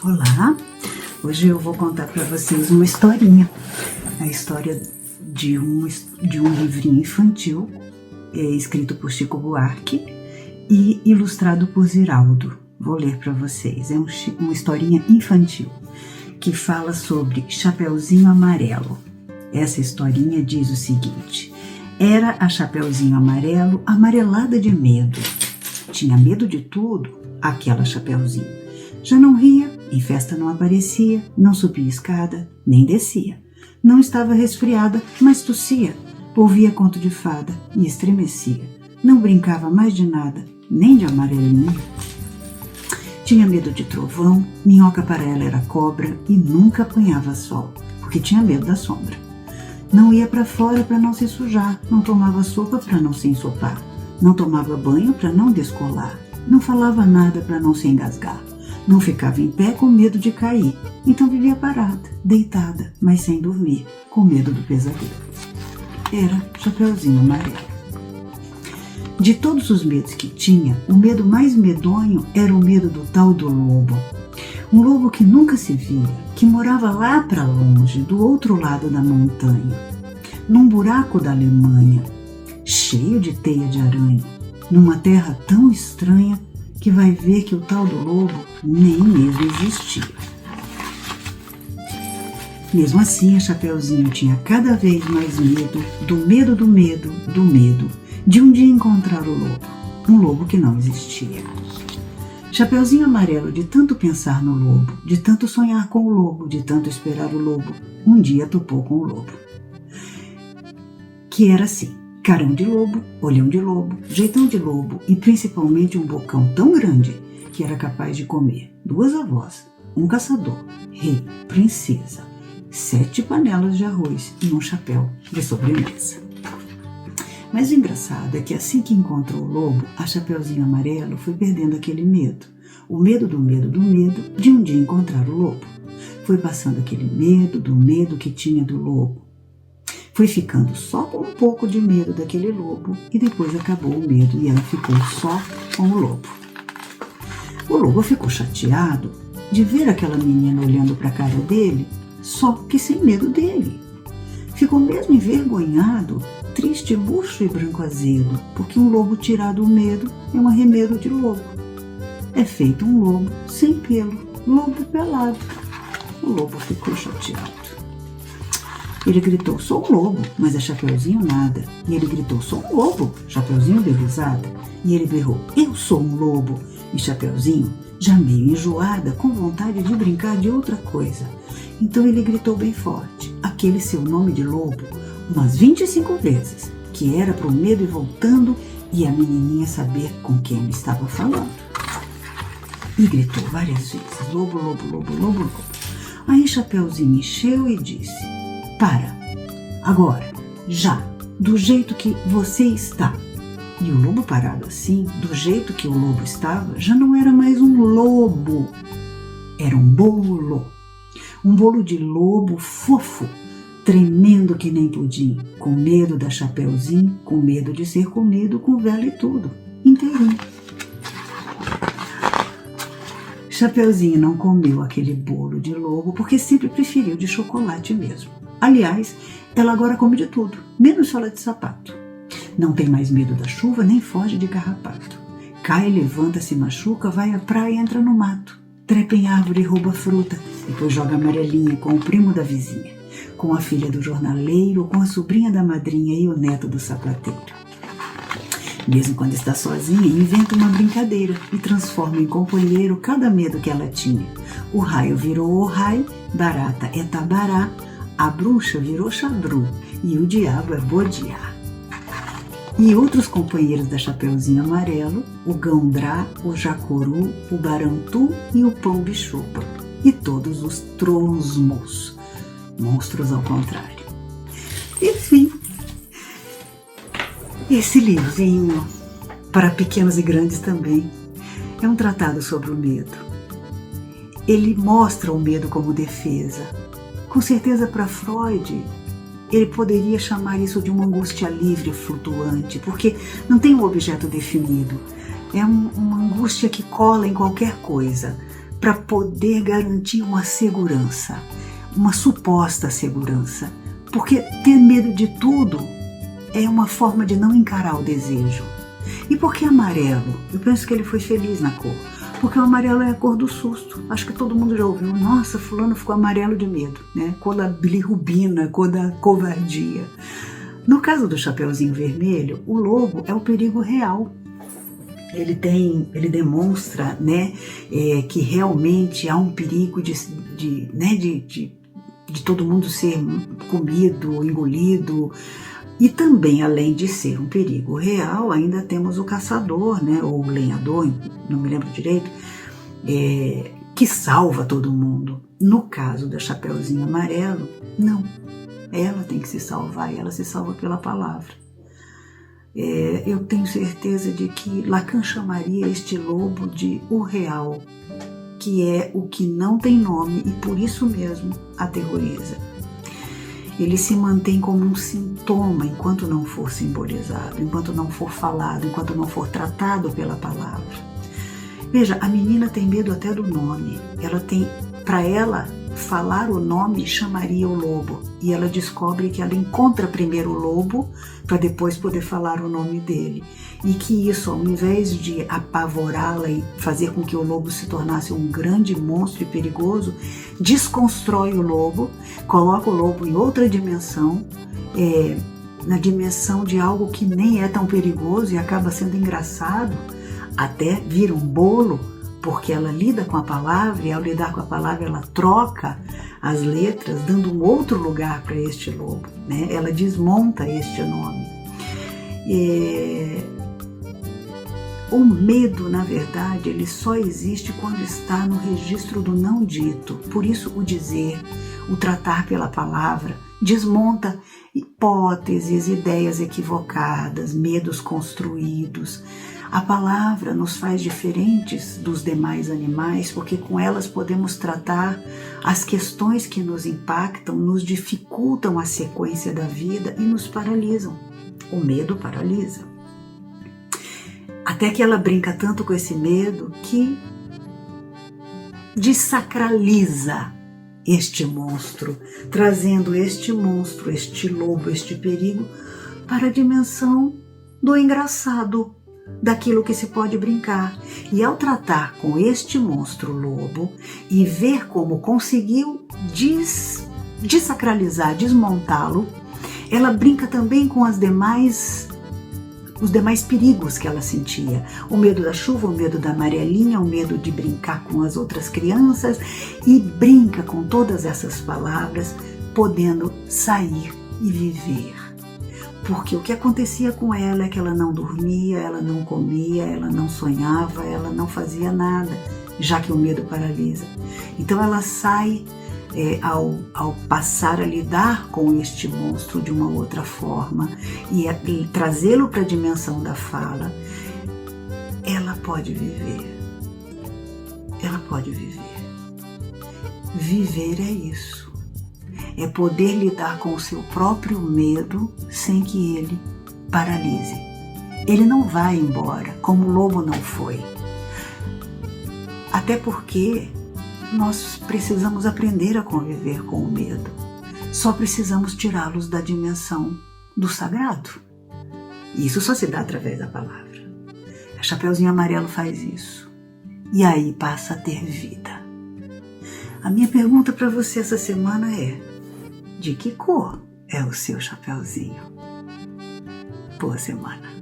Olá, hoje eu vou contar para vocês uma historinha, a história de um livrinho infantil, escrito por Chico Buarque e ilustrado por Ziraldo. Vou ler para vocês, é uma historinha infantil que fala sobre Chapeuzinho Amarelo. Essa historinha diz o seguinte: era a Chapeuzinho Amarelo amarelada de medo. Tinha medo de tudo, aquela Chapeuzinho. Já não ria, em festa não aparecia, não subia escada, nem descia. Não estava resfriada, mas tossia. Ouvia conto de fada e estremecia. Não brincava mais de nada, nem de amarelinho. Tinha medo de trovão, minhoca para ela era cobra e nunca apanhava sol, porque tinha medo da sombra. Não ia para fora para não se sujar, não tomava sopa para não se ensopar, não tomava banho para não descolar, não falava nada para não se engasgar. Não ficava em pé com medo de cair, então vivia parada, deitada, mas sem dormir, com medo do pesadelo. Era Chapeuzinho Amarelo. De todos os medos que tinha, o medo mais medonho era o medo do tal do lobo. Um lobo que nunca se via, que morava lá para longe, do outro lado da montanha, num buraco da Alemanha, cheio de teia de aranha, numa terra tão estranha que vai ver que o tal do lobo nem mesmo existia. Mesmo assim, a Chapeuzinho tinha cada vez mais medo, do medo do medo, do medo, de um dia encontrar o lobo, um lobo que não existia. Chapeuzinho Amarelo, de tanto pensar no lobo, de tanto sonhar com o lobo, de tanto esperar o lobo, um dia topou com o lobo. Que era assim: carão de lobo, olhão de lobo, jeitão de lobo e principalmente um bocão tão grande que era capaz de comer 2 avós, um caçador, rei, princesa, 7 panelas de arroz e um chapéu de sobremesa. Mas o engraçado é que assim que encontrou o lobo, a Chapeuzinho Amarelo foi perdendo aquele medo, o medo do medo do medo de um dia encontrar o lobo. Foi passando aquele medo do medo que tinha do lobo. Foi ficando só com um pouco de medo daquele lobo e depois acabou o medo e ela ficou só com o lobo. O lobo ficou chateado de ver aquela menina olhando para a cara dele, só que sem medo dele. Ficou mesmo envergonhado, triste, murcho e branco azedo, porque um lobo tirado o medo é um arremedo de lobo. É feito um lobo sem pelo, lobo pelado. O lobo ficou chateado. Ele gritou: sou um lobo, mas a Chapeuzinho nada. E ele gritou: sou um lobo, Chapeuzinho deu risada. E ele berrou: eu sou um lobo. E Chapeuzinho, já meio enjoada, com vontade de brincar de outra coisa. Então ele gritou bem forte, aquele seu nome de lobo, umas 25 vezes, que era pro medo ir voltando e a menininha saber com quem ele estava falando. E gritou várias vezes: lobo, lobo, lobo, lobo, lobo. Aí Chapeuzinho encheu e disse: para, agora, já, do jeito que você está. E o lobo parado assim, do jeito que o lobo estava, já não era mais um lobo, era um bolo. Um bolo de lobo fofo, tremendo que nem pudim, com medo da Chapeuzinho, com medo de ser comido com vela e tudo, inteirinho. Chapeuzinho não comeu aquele bolo de lobo porque sempre preferiu de chocolate mesmo. Aliás, ela agora come de tudo, menos sola de sapato. Não tem mais medo da chuva, nem foge de carrapato. Cai, levanta, se machuca, vai à praia e entra no mato. Trepa em árvore e rouba fruta, depois joga amarelinha com o primo da vizinha, com a filha do jornaleiro, com a sobrinha da madrinha e o neto do sapateiro. Mesmo quando está sozinha, inventa uma brincadeira e transforma em companheiro cada medo que ela tinha. O raio virou o rai, barata é tabará, a bruxa virou xabru e o diabo é bodiá. E outros companheiros da Chapeuzinho Amarelo, o gandrá, o jacuru, o barantu e o pão bichupa. E todos os tronsmos, monstros ao contrário. Enfim, esse livrinho, para pequenos e grandes também, é um tratado sobre o medo. Ele mostra o medo como defesa. Com certeza para Freud, ele poderia chamar isso de uma angústia livre, flutuante, porque não tem um objeto definido. É uma angústia que cola em qualquer coisa. para poder garantir uma segurança, uma suposta segurança. Porque ter medo de tudo é uma forma de não encarar o desejo. E por que amarelo? Eu penso que ele foi feliz na cor. Porque o amarelo é a cor do susto. Acho que todo mundo já ouviu. Nossa, fulano ficou amarelo de medo, né? Cor da bilirrubina, cor da covardia. No caso do Chapeuzinho Vermelho, o lobo é o perigo real. Ele demonstra, né, que realmente há um perigo de todo mundo ser comido, engolido. E também, além de ser um perigo real, ainda temos o caçador, né, ou o lenhador, não me lembro direito, que salva todo mundo. No caso da Chapeuzinho Amarelo, não. Ela tem que se salvar e ela se salva pela palavra. Eu tenho certeza de que Lacan chamaria este lobo de o real, que é o que não tem nome e por isso mesmo aterroriza. Ele se mantém como um sintoma enquanto não for simbolizado, enquanto não for falado, enquanto não for tratado pela palavra. Veja, a menina tem medo até do nome. Para ela, falar o nome chamaria o lobo. E ela descobre que ela encontra primeiro o lobo para depois poder falar o nome dele. E que isso, ao invés de apavorá-la e fazer com que o lobo se tornasse um grande monstro e perigoso, desconstrói o lobo, coloca o lobo em outra dimensão, na dimensão de algo que nem é tão perigoso e acaba sendo engraçado, até vira um bolo, porque ela lida com a palavra e ao lidar com a palavra ela troca as letras, dando um outro lugar para este lobo, né? Ela desmonta este nome. O medo, na verdade, ele só existe quando está no registro do não dito. Por isso o dizer, o tratar pela palavra, desmonta hipóteses, ideias equivocadas, medos construídos. A palavra nos faz diferentes dos demais animais porque com elas podemos tratar as questões que nos impactam, nos dificultam a sequência da vida e nos paralisam. O medo paralisa. Até que ela brinca tanto com esse medo que desacraliza este monstro, trazendo este monstro, este lobo, este perigo para a dimensão do engraçado, daquilo que se pode brincar. E ao tratar com este monstro lobo e ver como conseguiu desacralizar, desmontá-lo, ela brinca também com os demais perigos que ela sentia. O medo da chuva, o medo da amarelinha, o medo de brincar com as outras crianças, e brinca com todas essas palavras, podendo sair e viver. Porque o que acontecia com ela é que ela não dormia, ela não comia, ela não sonhava, ela não fazia nada, já que o medo paralisa. Então ela sai ao passar a lidar com este monstro de uma outra forma e trazê-lo para a dimensão da fala, ela pode viver. Ela pode viver. Viver é isso. É poder lidar com o seu próprio medo sem que ele paralise. Ele não vai embora, como o lobo não foi. Até porque nós precisamos aprender a conviver com o medo. Só precisamos tirá-los da dimensão do sagrado. E isso só se dá através da palavra. A Chapeuzinho Amarelo faz isso. E aí passa a ter vida. A minha pergunta para você essa semana é: de que cor é o seu chapeuzinho? Boa semana.